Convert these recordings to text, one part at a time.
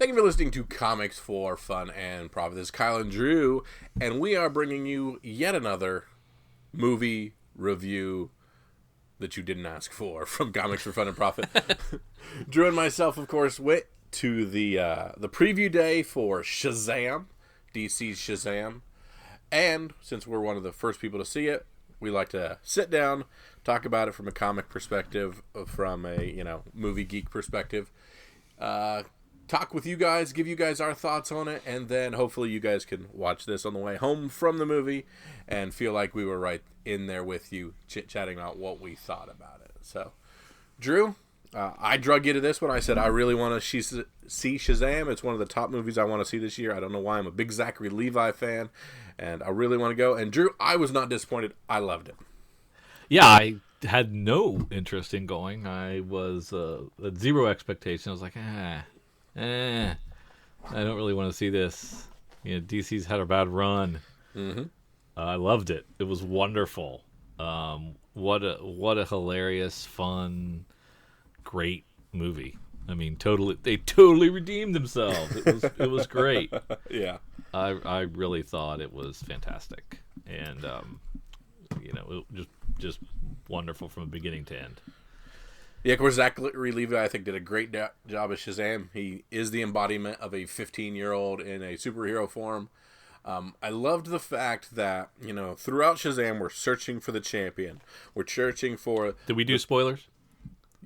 Thank you for listening to Comics for Fun and Profit. This is Kyle and Drew, and we are bringing you yet another movie review that you didn't ask for from Comics for Fun and Profit. Drew and myself, of course, went to the preview day for Shazam, DC's Shazam, and since we're one of the first people to see it, we like to sit down, talk about it from a comic perspective, from a movie geek perspective. Talk with you guys, give you guys our thoughts on it, and then hopefully you guys can watch this on the way home from the movie and feel like we were right in there with you, chit-chatting about what we thought about it. So, Drew, I drug you to this one. I said I really want to see Shazam. It's one of the top movies I want to see this year. I don't know why. I'm a big Zachary Levi fan, and I really want to go. And Drew, I was not disappointed. I loved it. Yeah, I had no interest in going. I was at zero expectation. I was like, I don't really want to see this. DC's had a bad run. Mm-hmm. I loved it. It was wonderful. What a hilarious, fun, great movie. I mean, they totally redeemed themselves. It was great. Yeah, I really thought it was fantastic, and it just wonderful from beginning to end. Yeah, of course, Zachary Levi, I think, did a great job as Shazam. He is the embodiment of a 15-year-old in a superhero form. I loved the fact that, throughout Shazam, we're searching for the champion. We're searching for... Did we do spoilers?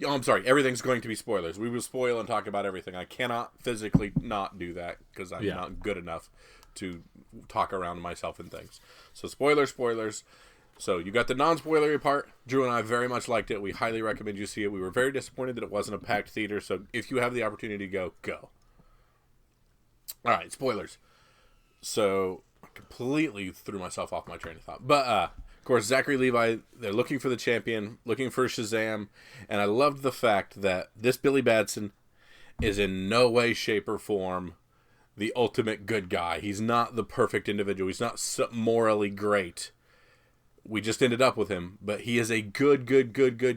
Oh, I'm sorry. Everything's going to be spoilers. We will spoil and talk about everything. I cannot physically not do that because I'm not good enough to talk around myself and things. So spoilers. So you got the non-spoilery part. Drew and I very much liked it. We highly recommend you see it. We were very disappointed that it wasn't a packed theater. So if you have the opportunity to go. All right, spoilers. So I completely threw myself off my train of thought. But, of course, Zachary Levi, they're looking for the champion, looking for Shazam. And I loved the fact that this Billy Batson is in no way, shape, or form the ultimate good guy. He's not the perfect individual. He's not morally great. We just ended up with him, but he is a good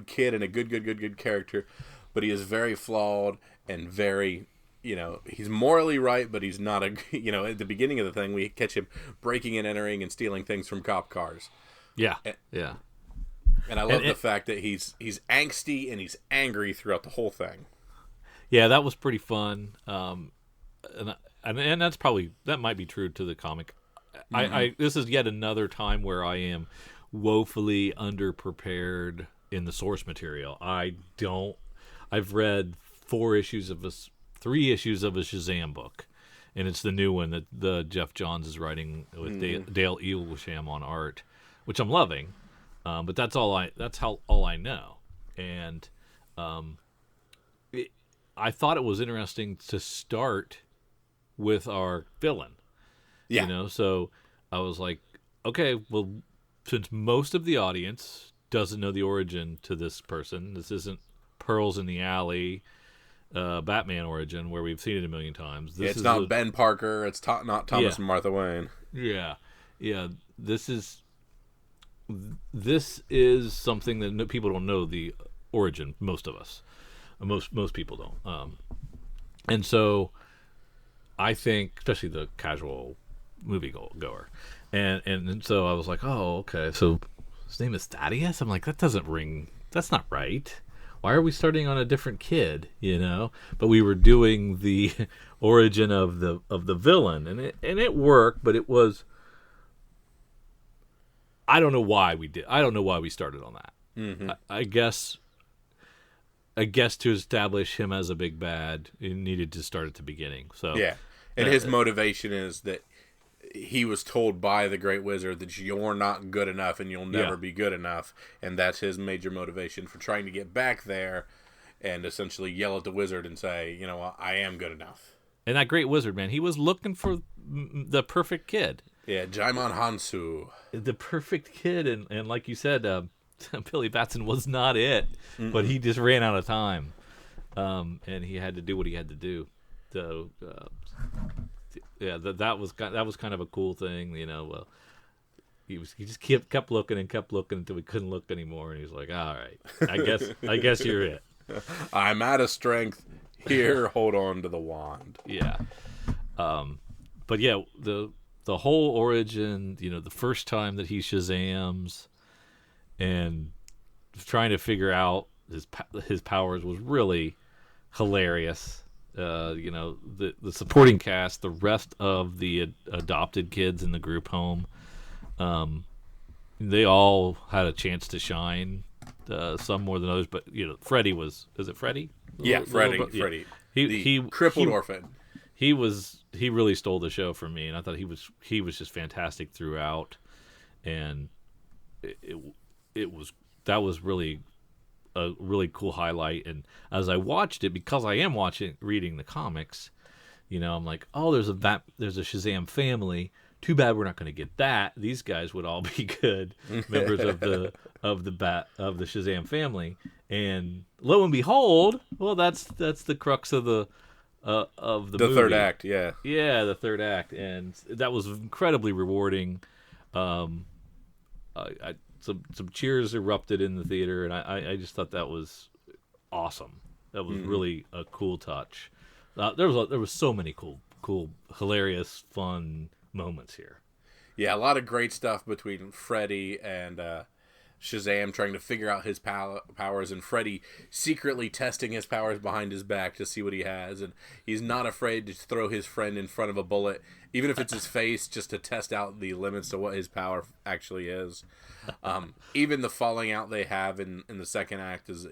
kid and a good character, but he is very flawed and very, he's morally right, but he's not at the beginning of the thing, we catch him breaking and entering and stealing things from cop cars. Yeah. And I love the fact that he's angsty and he's angry throughout the whole thing. Yeah, that was pretty fun. And that might be true to the comic. Mm-hmm. This is yet another time where I am woefully underprepared in the source material. I've read 3 issues of a Shazam book, and it's the new one that the Jeff Johns is writing with Dale Eaglesham on art, which I'm loving. But that's all I know. And I thought it was interesting to start with our villain. Yeah. So I was like, okay, well, since most of the audience doesn't know the origin to this person, this isn't Pearls in the Alley, Batman origin, where we've seen it a million times. It's not Ben Parker. It's not Thomas and Martha Wayne. Yeah. This is something that people don't know the origin. Most of us, most people don't. And so I think, especially the casual movie goer, and so I was like, oh, okay, so his name is Thaddeus. I'm like, that's not right. Why are we starting on a different kid? But we were doing the origin of the villain, and it worked, but it was, I don't know why we started on that. Mm-hmm. I guess to establish him as a big bad, it needed to start at the beginning. So yeah, and his motivation is that he was told by the Great Wizard that you're not good enough and you'll never be good enough, and that's his major motivation for trying to get back there and essentially yell at the wizard and say, I am good enough. And that Great Wizard, man, he was looking for the perfect kid. Yeah, Jaimon Hansu. The perfect kid, and like you said, Billy Batson was not it, but he just ran out of time, and he had to do what he had to do. So, that was kind of a cool thing, He just kept looking until he couldn't look anymore, and he was like, "All right, I guess you're it." I'm out of strength. Here, hold on to the wand. Yeah. But yeah, the whole origin, the first time that he Shazams and trying to figure out his powers was really hilarious. The supporting cast, the rest of the adopted kids in the group home, they all had a chance to shine. Some more than others, but Freddie was. Is it Freddie? Yeah, Freddie. He crippled orphan. He really stole the show for me, and I thought he was just fantastic throughout, and that was really a really cool highlight. And as I watched it, because I am reading the comics, I'm like, oh, there's a Shazam family. Too bad we're not going to get that. These guys would all be good members of the Shazam family. And lo and behold, well, that's the crux of the movie. Third act, yeah, the third act, and that was incredibly rewarding. Some cheers erupted in the theater, and I just thought that was awesome. That was really a cool touch. There was so many cool, hilarious, fun moments here. Yeah, a lot of great stuff between Freddy and Shazam trying to figure out his powers, and Freddy secretly testing his powers behind his back to see what he has, and he's not afraid to throw his friend in front of a bullet, even if it's his face, just to test out the limits of what his power actually is. Even the falling out they have in the second act is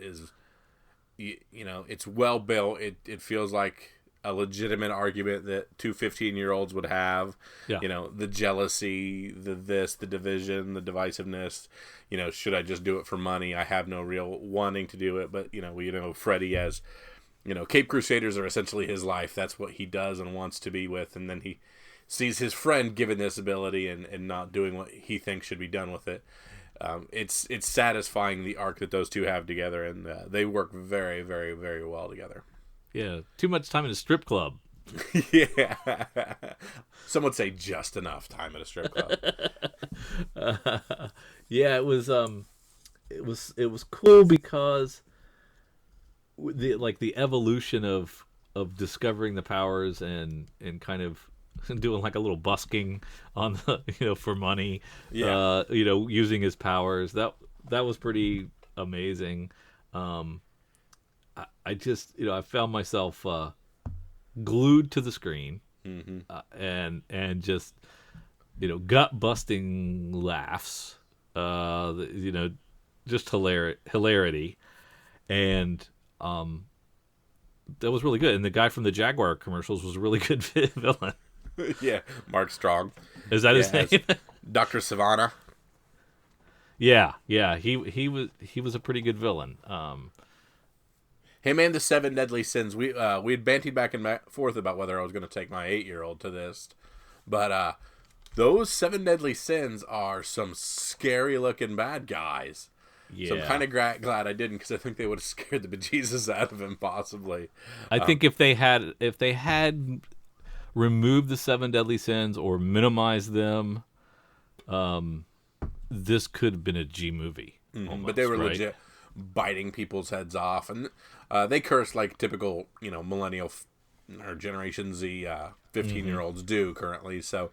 it's well built. It feels like a legitimate argument that two 15-year-olds would have. Yeah. The jealousy, the division, the divisiveness. Should I just do it for money? I have no real wanting to do it, but Freddy as Cape Crusaders are essentially his life. That's what he does and wants to be with, and then he sees his friend given this ability and not doing what he thinks should be done with it. It's satisfying, the arc that those two have together, and they work very, very, very well together. Yeah, too much time in a strip club. Yeah. Some would say just enough time at a strip club. Yeah, it was cool because the evolution of discovering the powers and kind of doing like a little busking on the, for money. Yeah. Using his powers. That was pretty amazing. I just, I found myself glued to the screen, and just, gut busting laughs, just hilarity, and that was really good. And the guy from the Jaguar commercials was a really good villain. Yeah, Mark Strong. Is that his name? Dr. Savannah. Yeah, he was a pretty good villain. Him and the 7 Deadly Sins. We had bantied back and forth about whether I was going to take my 8-year-old to this, but those 7 Deadly Sins are some scary looking bad guys. Yeah. So I'm kind of glad I didn't, because I think they would have scared the bejesus out of him, possibly. I think if they had removed the 7 Deadly Sins or minimized them, this could have been a G movie. Almost, but they were legit biting people's heads off, and they curse like typical, millennial or Generation Z 15-year-olds do currently. So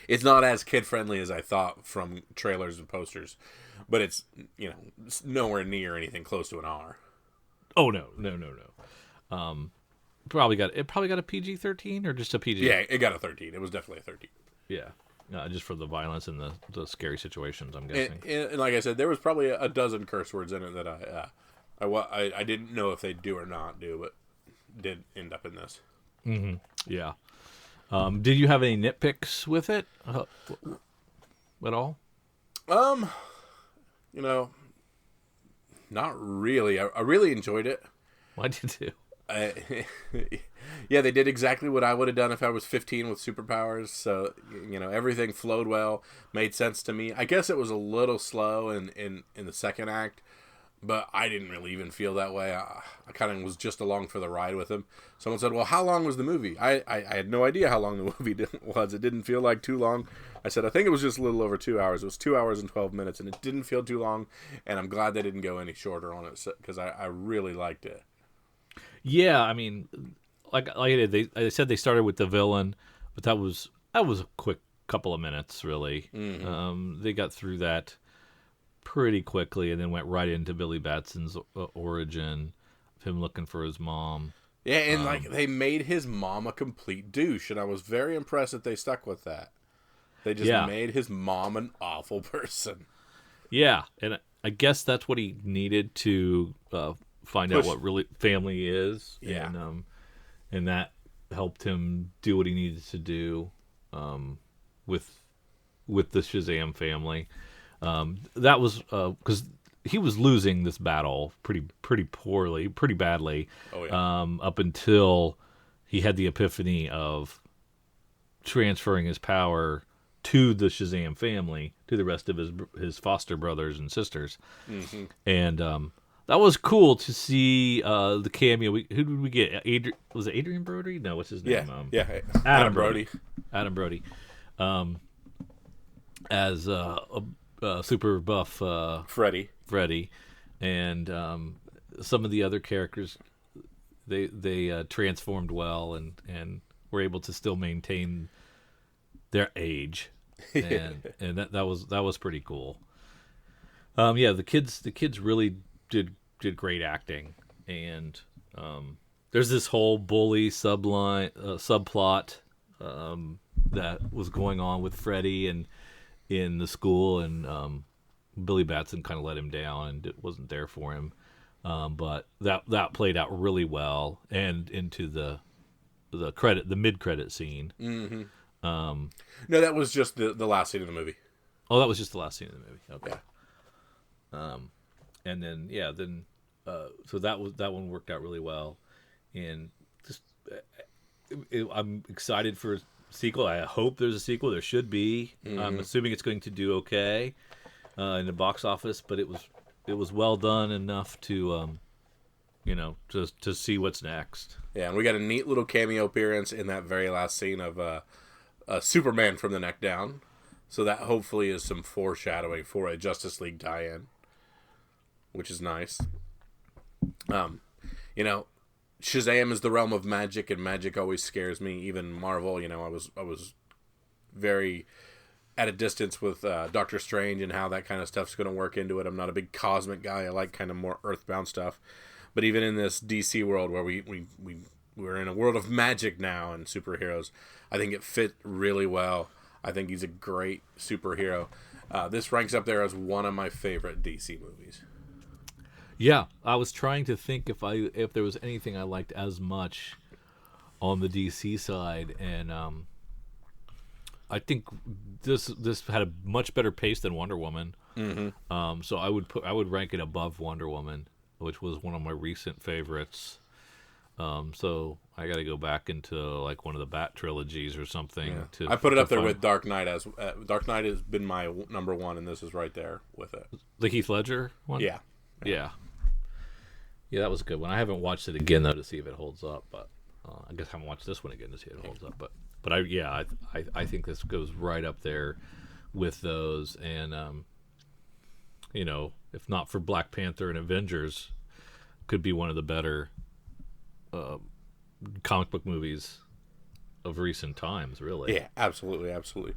it's not as kid-friendly as I thought from trailers and posters, but it's nowhere near anything close to an R. Oh no. Probably got a PG-13 or just a PG? Yeah, it got a 13. It was definitely a 13. Yeah. Just for the violence and the scary situations, I'm guessing. And like I said, there was probably a dozen curse words in it that I didn't know if they'd do or not do, but did end up in this. Mm-hmm. Yeah. Did you have any nitpicks with it at all? Not really. I really enjoyed it. I did too. Yeah, they did exactly what I would have done if I was 15 with superpowers. So, everything flowed well, made sense to me. I guess it was a little slow in the second act, but I didn't really even feel that way. I kind of was just along for the ride with him. Someone said, well, how long was the movie? I had no idea how long the movie was. It didn't feel like too long. I said, I think it was just a little over 2 hours. It was 2 hours and 12 minutes, and it didn't feel too long, and I'm glad they didn't go any shorter on it, because I really liked it. Yeah, I mean, they said they started with the villain, but that was a quick couple of minutes, really. Mm-hmm. They got through that pretty quickly, and then went right into Billy Batson's origin, of him looking for his mom. Yeah, and they made his mom a complete douche, and I was very impressed that they stuck with that. They just made his mom an awful person. Yeah, and I guess that's what he needed to find out what really family is. Yeah, and that helped him do what he needed to do with the Shazam family. That was because he was losing this battle pretty poorly, pretty badly. Oh, yeah. Up until he had the epiphany of transferring his power to the Shazam family, to the rest of his foster brothers and sisters. Mm-hmm. And that was cool to see the cameo. Who did we get? Was it Adrian Brody? No, what's his name? Adam Brody. Adam Brody. As a super buff Freddy, and some of the other characters, they transformed well and were able to still maintain their age, and that was pretty cool. The kids really did great acting, and there's this whole bully subplot that was going on with Freddy and in the school, and Billy Batson kind of let him down and it wasn't there for him, but that played out really well and into the mid-credit scene. Mm-hmm. No, that was just the last scene of the movie. Oh, that was just the last scene of the movie. Okay. Yeah. And then so that one worked out really well, and just I'm excited for a sequel. I hope there's a sequel. There should be. Mm-hmm. I'm assuming it's going to do okay in the box office, but it was well done enough to just to see what's next. Yeah, and we got a neat little cameo appearance in that very last scene of Superman from the neck down. So that hopefully is some foreshadowing for a Justice League tie-in, which is nice. Shazam is the realm of magic, and magic always scares me. Even Marvel, I was very at a distance with Doctor Strange and how that kind of stuff's going to work into it. I'm not a big cosmic guy. I like kind of more earthbound stuff. But even in this DC world where we're in a world of magic now and superheroes, I think it fit really well. I think he's a great superhero. This ranks up there as one of my favorite DC movies. Yeah, I was trying to think if there was anything I liked as much on the DC side, and I think this had a much better pace than Wonder Woman. Mm-hmm. So I would rank it above Wonder Woman, which was one of my recent favorites. So I got to go back into like one of the Bat trilogies or something. Yeah. I put it up there with Dark Knight as Dark Knight has been my number one, and this is right there with it. The Heath Ledger one. Yeah, that was a good one. I haven't watched it again though to see if it holds up, but I guess I haven't watched this one again to see if it holds up. But I think this goes right up there with those, and if not for Black Panther and Avengers, could be one of the better comic book movies of recent times, really. Yeah, absolutely.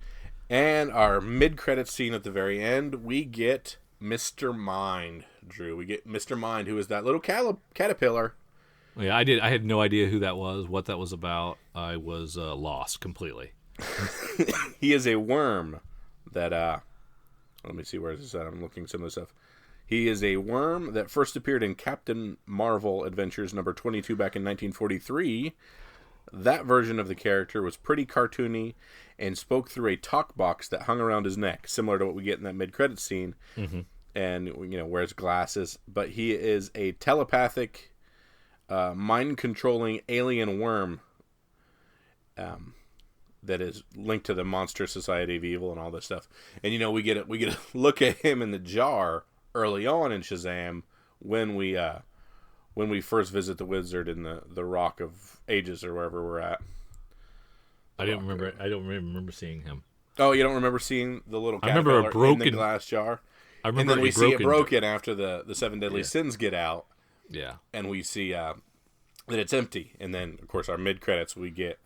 And our mid-credit scene at the very end, we get Mr. Mind, Drew. We get Mr. Mind, who is that little caterpillar. Yeah, I had no idea who that was, what that was about. I was lost completely. He is a worm that, let me see, where is this at? I'm looking some of this stuff. He is a worm that first appeared in Captain Marvel Adventures number 22 back in 1943. That version of the character was pretty cartoony and spoke through a talk box that hung around his neck, similar to what we get in that mid-credit scene. Mm-hmm. And, wears glasses. But he is a telepathic, mind-controlling alien worm that is linked to the Monster Society of Evil and all this stuff. And, we get a look at him in the jar early on in Shazam when we first visit the wizard in the Rock of Ages or wherever we're at. I don't remember seeing him. Oh, you don't remember seeing the little caterpillar in the glass jar? I remember, and then we see it broken after the 7 deadly sins get out. Yeah, and we see then it's empty. And then, of course, our mid-credits, we get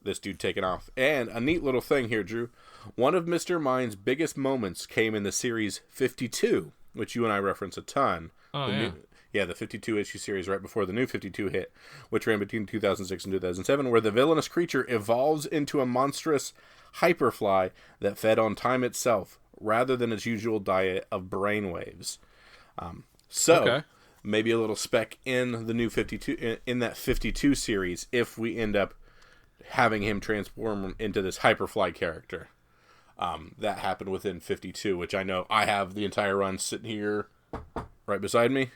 this dude taken off. And a neat little thing here, Drew. One of Mr. Mind's biggest moments came in the series 52, which you and I reference a ton. Oh, The 52 issue series right before the new 52 hit, which ran between 2006 and 2007, where the villainous creature evolves into a monstrous hyperfly that fed on time itself, rather than its usual diet of brainwaves. Maybe a little spec in the new 52, in that 52 series, if we end up having him transform into this hyperfly character. That happened within 52, which I know I have the entire run sitting here right beside me,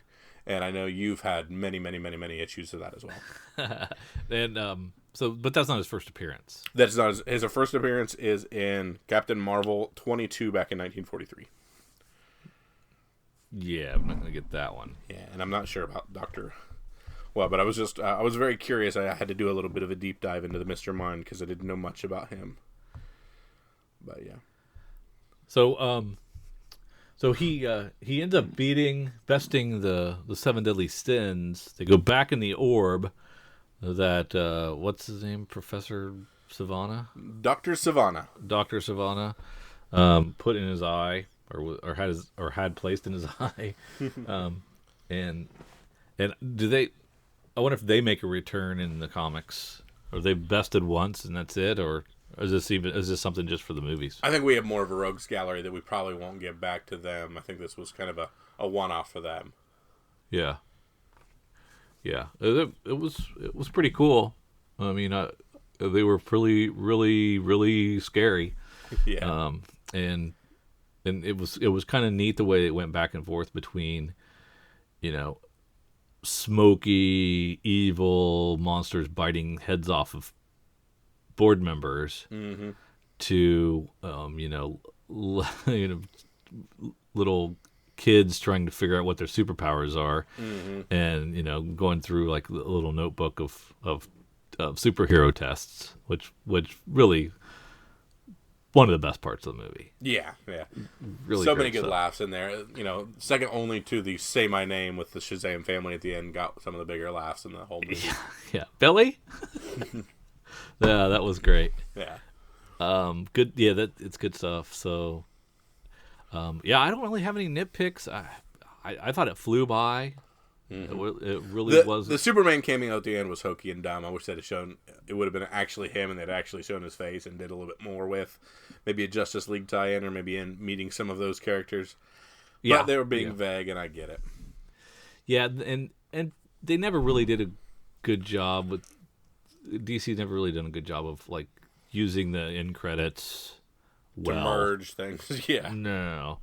and I know you've had many, many, many, many issues of that as well. And but that's not his first appearance. That's not his first appearance is in Captain Marvel 22 back in 1943. Yeah, I'm not gonna get that one. Yeah, and I'm not sure about Dr. Well, but I was just I was very curious. I had to do a little bit of a deep dive into the Mr. Mind because I didn't know much about him. But yeah. So he ends up besting the seven deadly sins. They go back in the orb that what's his name, Professor Savannah? Dr. Savannah. Dr. Savannah put in his eye or had placed in his eye. And do they, I wonder if they make a return in the comics. Are they bested once and that's it, or is this something just for the movies? I think we have more of a rogues gallery that we probably won't get back to them. I think this was kind of a one-off for them. Yeah. Yeah. It was pretty cool. I mean, they were really, really, really scary. Yeah. And it was kind of neat the way it went back and forth between, smoky, evil monsters biting heads off of board members to little kids trying to figure out what their superpowers are, and going through like a little notebook of superhero tests, which really one of the best parts of the movie. Yeah. Really so many good stuff. laughs in there. Second only to the Say My Name with the Shazam family at the end got some of the bigger laughs in the whole movie. Yeah. Billy? Yeah, that was great. Yeah. Good. Yeah, it's good stuff. So, I don't really have any nitpicks. I thought it flew by. It really was. The Superman cameo at the end was hokey and dumb. I wish they'd have shown it would have been actually him, and they'd actually shown his face and did a little bit more with maybe a Justice League tie-in, or maybe in meeting some of those characters. Yeah, but they were being vague, and I get it. Yeah, and they never really did a good job with. DC's never really done a good job of like using the end credits to merge things. Yeah, no.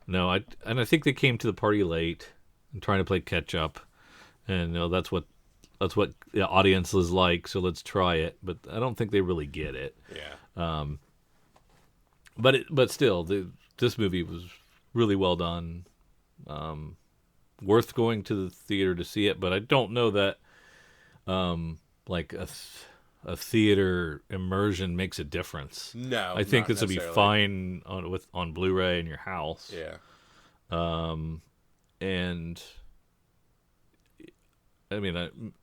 I think they came to the party late and trying to play catch up, and that's what the audience is like. So let's try it, but I don't think they really get it. Yeah. But still, this movie was really well done. Worth going to the theater to see it, but I don't know that like a theater immersion makes a difference. No, I think this will be fine on Blu-ray in your house. Yeah. And I mean,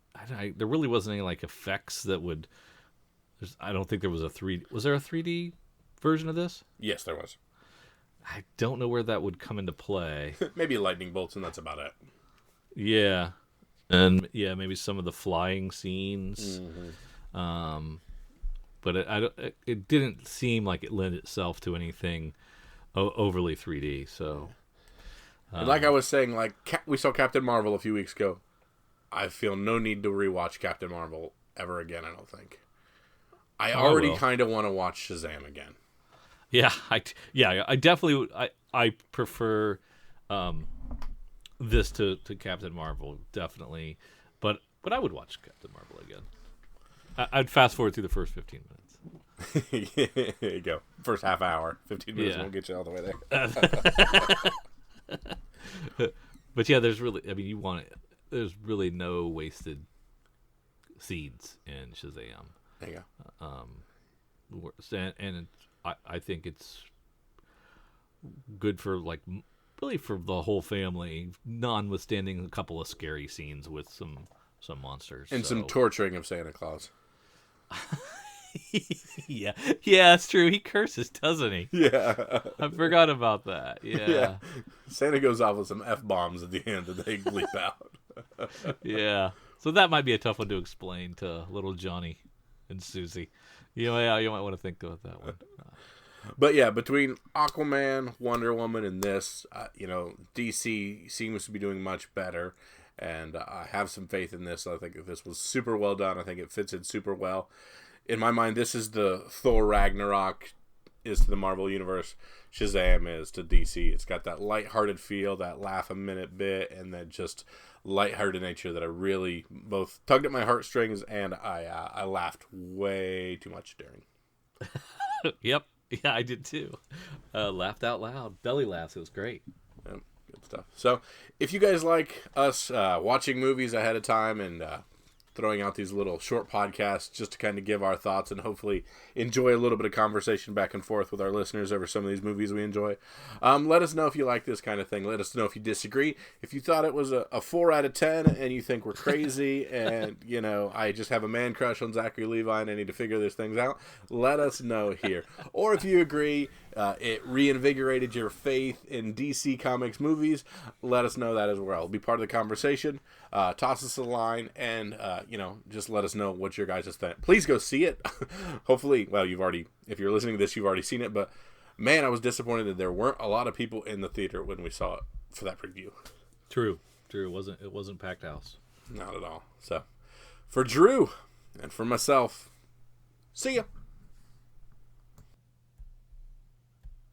there really wasn't any like effects that would. I don't think there was a 3D. Was there a 3D version of this? Yes, there was. I don't know where that would come into play. Maybe lightning bolts, and that's about it. Yeah, and maybe some of the flying scenes. But it didn't seem like it lent itself to anything overly 3D. So, and like I was saying, like we saw Captain Marvel a few weeks ago. I feel no need to rewatch Captain Marvel ever again. I don't think. I already kind of want to watch Shazam again. Yeah, I definitely I prefer this to Captain Marvel, definitely, but I would watch Captain Marvel again. I'd fast forward through the first 15 minutes. There you go. First half hour, 15 minutes won't get you all the way there. But yeah, there's there's really no wasted seeds in Shazam. There you go. And I think it's good for really for the whole family, notwithstanding a couple of scary scenes with some monsters. And some torturing of Santa Claus. Yeah, that's true. He curses, doesn't he? Yeah. I forgot about that. Yeah. Santa goes off with some F-bombs at the end that they bleep out. Yeah. So that might be a tough one to explain to little Johnny and Susie. You might want to think about that one. But yeah, between Aquaman, Wonder Woman, and this, DC seems to be doing much better. And I have some faith in this. I think this was super well done. I think it fits in super well. In my mind, this is the Thor Ragnarok is to the Marvel Universe. Shazam is to DC. It's got that lighthearted feel, that laugh-a-minute bit, and that just lighthearted nature that I really both tugged at my heartstrings, and I laughed way too much during. Yep. Yeah, I did too. Laughed out loud. Belly laughs. It was great. Yep, good stuff. So, if you guys like us watching movies ahead of time and throwing out these little short podcasts just to kind of give our thoughts and hopefully enjoy a little bit of conversation back and forth with our listeners over some of these movies we enjoy. Let us know if you like this kind of thing. Let us know if you disagree. If you thought it was a 4 out of 10 and you think we're crazy and, I just have a man crush on Zachary Levi and I need to figure these things out, let us know here. Or if you agree, it reinvigorated your faith in DC Comics movies, let us know that as well. Be part of the conversation. Toss us a line and, just let us know what your guys think. Please go see it. Hopefully, well, if you're listening to this, you've already seen it, but man, I was disappointed that there weren't a lot of people in the theater when we saw it for that preview. True. It wasn't packed house. Not at all. So, for Drew and for myself, see ya.